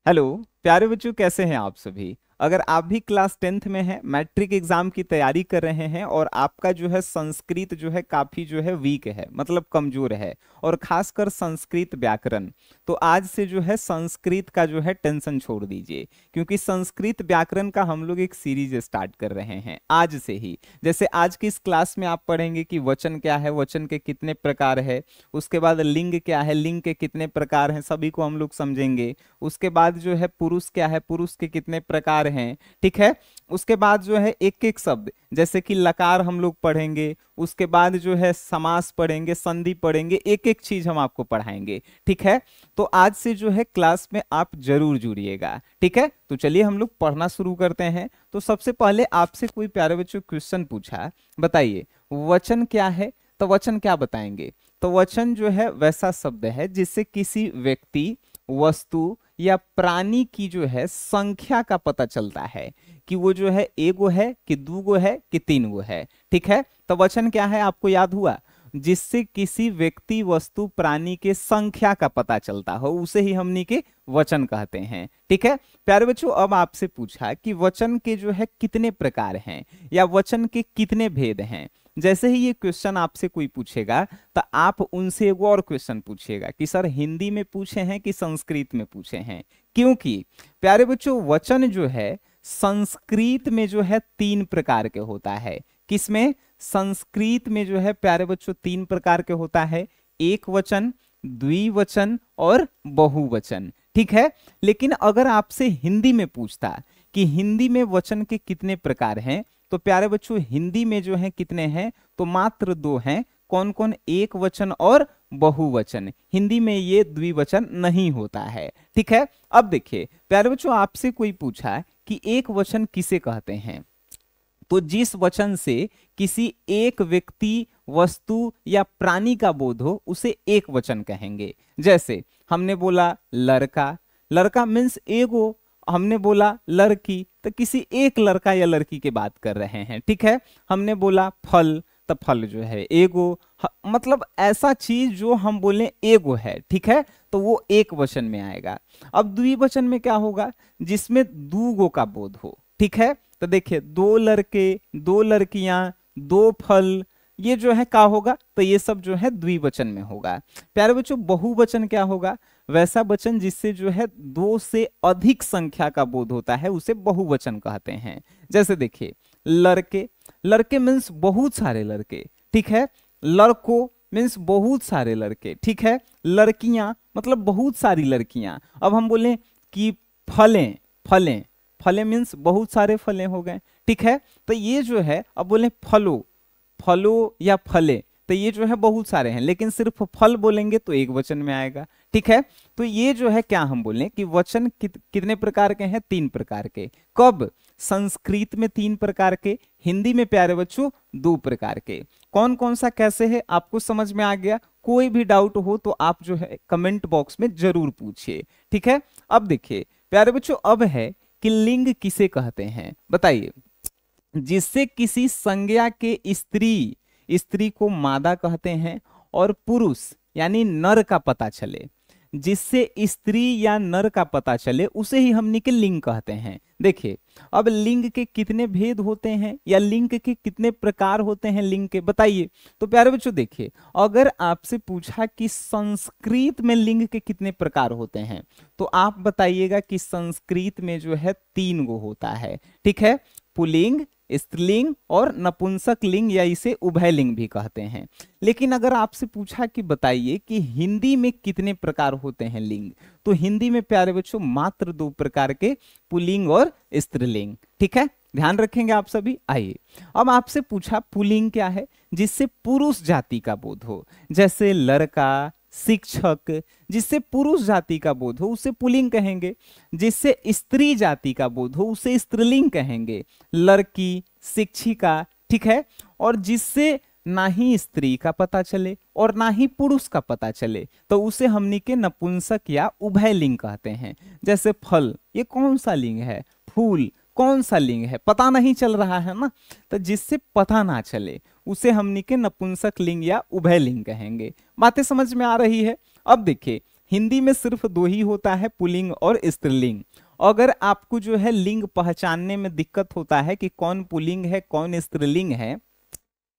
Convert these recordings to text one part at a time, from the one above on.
Hello प्यारे बच्चों, कैसे हैं आप सभी। अगर आप भी क्लास 10th में हैं, मैट्रिक एग्जाम की तैयारी कर रहे हैं और आपका जो है संस्कृत जो है काफी जो है वीक है, मतलब कमजोर है, और खासकर संस्कृत व्याकरण, तो आज से जो है संस्कृत का जो है टेंशन छोड़ दीजिए, क्योंकि संस्कृत व्याकरण का हम लोग एक सीरीज स्टार्ट कर रहे हैं आज से ही। जैसे आज की इस क्लास में आप पढ़ेंगे कि वचन क्या है, वचन के कितने प्रकार है, उसके बाद लिंग क्या है, लिंग के कितने प्रकार हैं, सभी को हम लोग समझेंगे। उसके बाद जो है पुरुष क्या है, पुरुष के कितने प्रकार हैं, ठीक है। उसके बाद जो है एक एक शब्द, जैसे कि लकार हम लोग पढ़ेंगे, उसके बाद जो है समास पढ़ेंगे, संधि पढ़ेंगे, एक एक चीज हम आपको पढ़ाएंगे, ठीक है। तो आज से जो है क्लास में आप जरूर जुड़िएगा, ठीक है। तो चलिए हम लोग पढ़ना शुरू करते हैं। तो सबसे पहले आपसे कोई प्यारे बच्चों क्वेश्चन पूछा, बताइए वचन क्या है। तो वचन क्या बताएंगे। तो वचन जो है वैसा शब्द है जिससे किसी व्यक्ति, वस्तु या प्राणी की जो है संख्या का पता चलता है कि वो जो है एगो है कि दूगो है कि तीन गो है, ठीक है। तो वचन क्या है, आपको याद हुआ, जिससे किसी व्यक्ति, वस्तु, प्राणी के संख्या का पता चलता हो उसे ही हमनी के वचन कहते हैं, ठीक है। प्यारे बच्चों, अब आपसे पूछा कि वचन के जो है कितने प्रकार हैं या वचन के कितने भेद हैं। जैसे ही ये क्वेश्चन आपसे कोई पूछेगा तो आप उनसे एक और क्वेश्चन पूछिएगा कि सर हिंदी में पूछे हैं कि संस्कृत में पूछे हैं। क्योंकि प्यारे बच्चों वचन जो है संस्कृत में जो है तीन प्रकार के होता है। किसमें? संस्कृत में जो है प्यारे बच्चों तीन प्रकार के होता है, एक वचन, द्विवचन और बहुवचन, ठीक है। लेकिन अगर आपसे हिंदी में पूछता कि हिंदी में वचन के कितने प्रकार हैं, तो प्यारे बच्चों हिंदी में जो है कितने हैं, तो मात्र दो हैं। कौन कौन? एक वचन और बहुवचन। हिंदी में ये द्विवचन नहीं होता है, ठीक है। अब देखिए प्यारे बच्चों, आपसे कोई पूछा कि एक वचन किसे कहते हैं, तो जिस वचन से किसी एक व्यक्ति, वस्तु या प्राणी का बोध हो उसे एक वचन कहेंगे। जैसे हमने बोला लड़का, लड़का मीन्स एगो। हमने बोला लड़की, तो किसी एक लड़का या लड़की की बात कर रहे हैं, ठीक है। हमने बोला फल, तो फल जो है एगो, मतलब ऐसा चीज जो हम बोले एगो है, ठीक है, तो वो एक वचन में आएगा। अब द्विवचन में क्या होगा, जिसमें दूगो का बोध हो, ठीक है। तो देखिए दो लड़के, दो लड़कियां, दो फल, ये जो है क्या होगा, तो ये सब जो है द्विवचन में होगा। प्यारे बच्चों बहुवचन क्या होगा, वैसा वचन जिससे जो है दो से अधिक संख्या का बोध होता है उसे बहुवचन कहते हैं। जैसे देखिए लड़के, लड़के मीन्स बहुत सारे लड़के, ठीक है। लड़को मीन्स बहुत सारे लड़के, ठीक है। लड़कियां मतलब बहुत सारी लड़कियां। अब हम बोले कि फलें, फलें, फले मीन्स बहुत सारे फले हो गए, ठीक है। तो ये जो है, अब बोले फलो, फलो या फले, तो ये जो है बहुत सारे हैं, लेकिन सिर्फ फल बोलेंगे तो एक वचन में आएगा, ठीक है। तो ये जो है क्या हम बोलें कि वचन कितने प्रकार के हैं? तीन प्रकार के। कब? संस्कृत में तीन प्रकार के, हिंदी में प्यारे बच्चों दो प्रकार के। कौन कौन सा कैसे है आपको समझ में आ गया? कोई भी डाउट हो तो आप जो है कमेंट बॉक्स में जरूर पूछिए, ठीक है। अब देखिए प्यारे बच्चों, अब है कि लिंग किसे कहते हैं, बताइए। जिससे किसी संज्ञा के स्त्री, स्त्री को मादा कहते हैं, और पुरुष यानी नर का पता चले, जिससे स्त्री या नर का पता चले उसे ही हमने के लिंग कहते हैं। देखिए अब लिंग के कितने भेद होते हैं या लिंग के कितने प्रकार होते हैं लिंग के, बताइए। तो प्यारे बच्चों देखिए, अगर आपसे पूछा कि संस्कृत में लिंग के कितने प्रकार होते हैं, तो आप बताइएगा कि संस्कृत में जो है तीन गो होता है, ठीक है। पुल्लिंग, स्त्रीलिंग और नपुंसक लिंग, या इसे उभय लिंग भी कहते हैं। लेकिन अगर आपसे पूछा कि बताइए कि हिंदी में कितने प्रकार होते हैं लिंग, तो हिंदी में प्यारे बच्चों मात्र दो प्रकार के, पुल्लिंग और स्त्रीलिंग, ठीक है। ध्यान रखेंगे आप सभी। आइए अब आपसे पूछा पुल्लिंग क्या है, जिससे पुरुष जाति का बोध हो, जैसे लड़का, शिक्षक, जिससे पुरुष जाति का बोध हो उसे पुल्लिंग कहेंगे। जिससे स्त्री जाति का बोध हो उसे स्त्रीलिंग कहेंगे, लड़की, शिक्षिका, ठीक है। और जिससे ना ही स्त्री का पता चले और ना ही पुरुष का पता चले तो उसे हमनी के नपुंसक या उभय लिंग कहते हैं। जैसे फल, ये कौन सा लिंग है? फूल कौन सा लिंग है? पता नहीं चल रहा है ना, तो जिससे पता ना चले उसे हमनी के नपुंसक लिंग या उभय लिंग कहेंगे। बातें समझ में आ रही है? अब देखिए हिंदी में सिर्फ दो ही होता है, पुल्लिंग और स्त्रीलिंग। अगर आपको जो है लिंग पहचानने में दिक्कत होता है कि कौन पुल्लिंग है कौन स्त्रीलिंग है,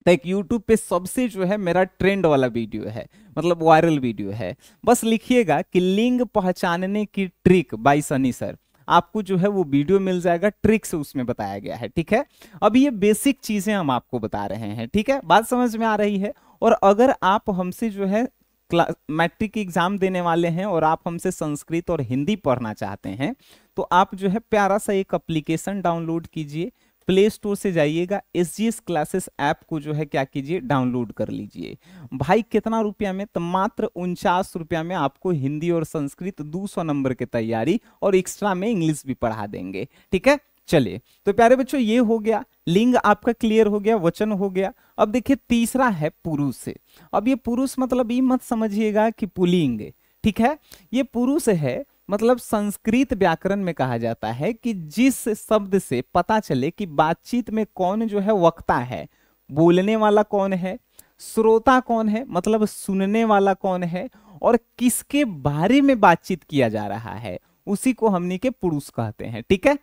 तो एक यूट्यूब पे सबसे जो है मेरा ट्रेंड वाला वीडियो है, मतलब वायरल वीडियो है, बस लिखिएगा कि लिंग पहचानने की ट्रिक बाय सनी सर, आपको जो है वो वीडियो मिल जाएगा, ट्रिक से उसमें बताया गया है। ठीक है, अब ये बेसिक चीजें हम आपको बता रहे हैं। ठीक है, बात समझ में आ रही है। और अगर आप हमसे जो है मैट्रिक की एग्जाम देने वाले हैं और आप हमसे संस्कृत और हिंदी पढ़ना चाहते हैं, तो आप जो है प्यारा सा एक एप्लीकेशन डाउनलोड कीजिए, प्ले स्टोर से जाइएगा, SGS क्लासेस ऐप को जो है क्या कीजिए, डाउनलोड कर लीजिए। भाई कितना रुपया में, तो मात्र 49 रुपया में आपको हिंदी और संस्कृत 200 नंबर की तैयारी और एक्स्ट्रा में इंग्लिश भी पढ़ा देंगे। ठीक है, चलिए तो प्यारे बच्चों ये हो गया, लिंग आपका क्लियर हो गया, वचन हो गया। अब देखिए तीसरा है पुरुष से। अब ये पुरुष मतलब ये मत समझिएगा कि पुल्लिंग, ठीक है, ये पुरुष है, मतलब संस्कृत व्याकरण में कहा जाता है कि जिस शब्द से पता चले कि बातचीत में कौन जो है वक्ता है, बोलने वाला कौन है, श्रोता कौन है मतलब सुनने वाला कौन है, और किसके बारे में बातचीत किया जा रहा है, उसी को हमनी के पुरुष कहते हैं। ठीक है,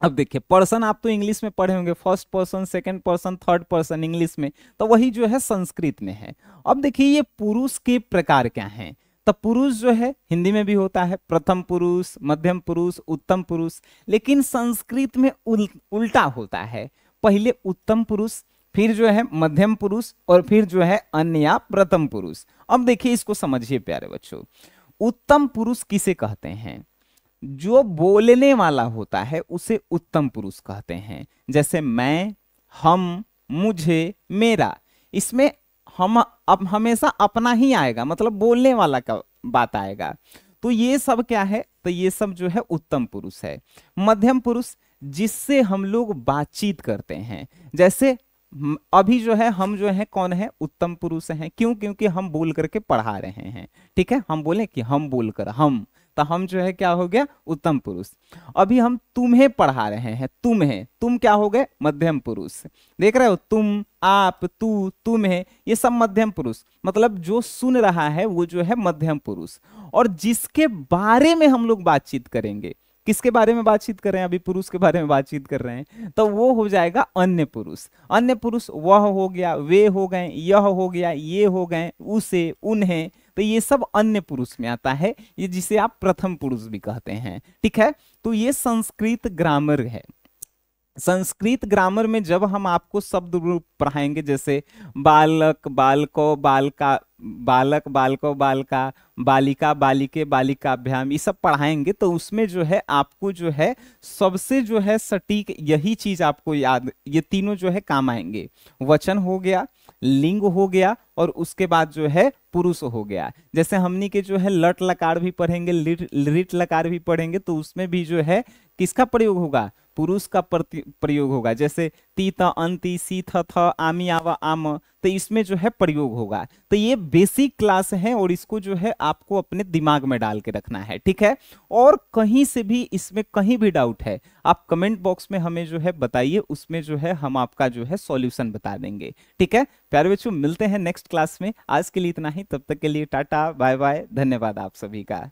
अब देखिए पर्सन आप तो इंग्लिश में पढ़े होंगे, first person, second person, third person English में, तो वही जो है संस्कृत में है। अब देखिए ये पुरुष के प्रकार क्या हैं, तो पुरुष जो है हिंदी में भी होता है प्रथम पुरुष, मध्यम पुरुष, उत्तम पुरुष, लेकिन संस्कृत में उल्टा होता है, पहले उत्तम पुरुष, फिर जो है मध्यम पुरुष, और फिर जो है अन्य या प्रथम पुरुष। अब देखिए इसको समझिए प्यारे बच्चों, उत्तम पुरुष किसे कहते हैं, जो बोलने वाला होता है उसे उत्तम पुरुष कहते हैं। जैसे मैं, हम, मुझे, मेरा, इसमें हम अब हमेशा अपना ही आएगा, मतलब बोलने वाला का बात आएगा, तो ये सब क्या है, तो ये सब जो है उत्तम पुरुष है। मध्यम पुरुष जिससे हम लोग बातचीत करते हैं, जैसे अभी जो है हम जो है कौन है, उत्तम पुरुष हैं, क्यों, क्योंकि हम बोल करके पढ़ा रहे हैं। ठीक है, हम बोले कि हम बोलकर, हम, तो हम जो है क्या हो गया, उत्तम पुरुष। अभी हम तुम्हें पढ़ा रहे हैं, तुम्हें, तुम क्या हो गए, मध्यम पुरुष। देख रहे हो, तुम, आप, तू, तुम्हें, ये सब मध्यम पुरुष, मतलब जो सुन रहा है वो जो है मध्यम पुरुष। और जिसके बारे में हम लोग बातचीत करेंगे, किसके बारे में बातचीत कर रहे हैं, अभी पुरुष के बारे में बातचीत कर रहे हैं, तो वो हो जाएगा अन्य पुरुष। अन्य पुरुष वह हो गया, वे हो गए, यह हो गया, ये हो गए, उसे, उन्हें, तो ये सब अन्य पुरुष में आता है, ये जिसे आप प्रथम पुरुष भी कहते हैं। ठीक है, तो ये संस्कृत ग्रामर है। संस्कृत ग्रामर में जब हम आपको शब्द रूप पढ़ाएंगे, जैसे बालक, बालको, बालका, बालक, बालको, बालका, बालिका, बालिके, बालिकाभ्याम, ये सब पढ़ाएंगे, तो उसमें जो है आपको जो है सबसे जो है सटीक यही चीज आपको याद, ये तीनों जो है काम आएंगे। वचन हो गया, लिंग हो गया, और उसके बाद जो है पुरुष हो गया। जैसे हमनी के जो है लट लकार भी पढ़ेंगे, लिट लकार भी पढ़ेंगे, तो उसमें भी जो है किसका प्रयोग होगा, पुरुष का प्रयोग होगा। जैसे ती, त, अंति, सी, थ, थ, आमी, आवा, आम, तो इसमें जो है प्रयोग होगा। तो ये बेसिक क्लास है और इसको जो है आपको अपने दिमाग में डाल के रखना है। ठीक है, और कहीं से भी इसमें कहीं भी डाउट है, आप कमेंट बॉक्स में हमें जो है बताइए, उसमें जो है हम आपका जो है सॉल्यूशन बता देंगे। ठीक है प्यारे बच्चों, मिलते हैं नेक्स्ट क्लास में। आज के लिए इतना ही, तब तक के लिए टाटा बाय बाय, धन्यवाद आप सभी का।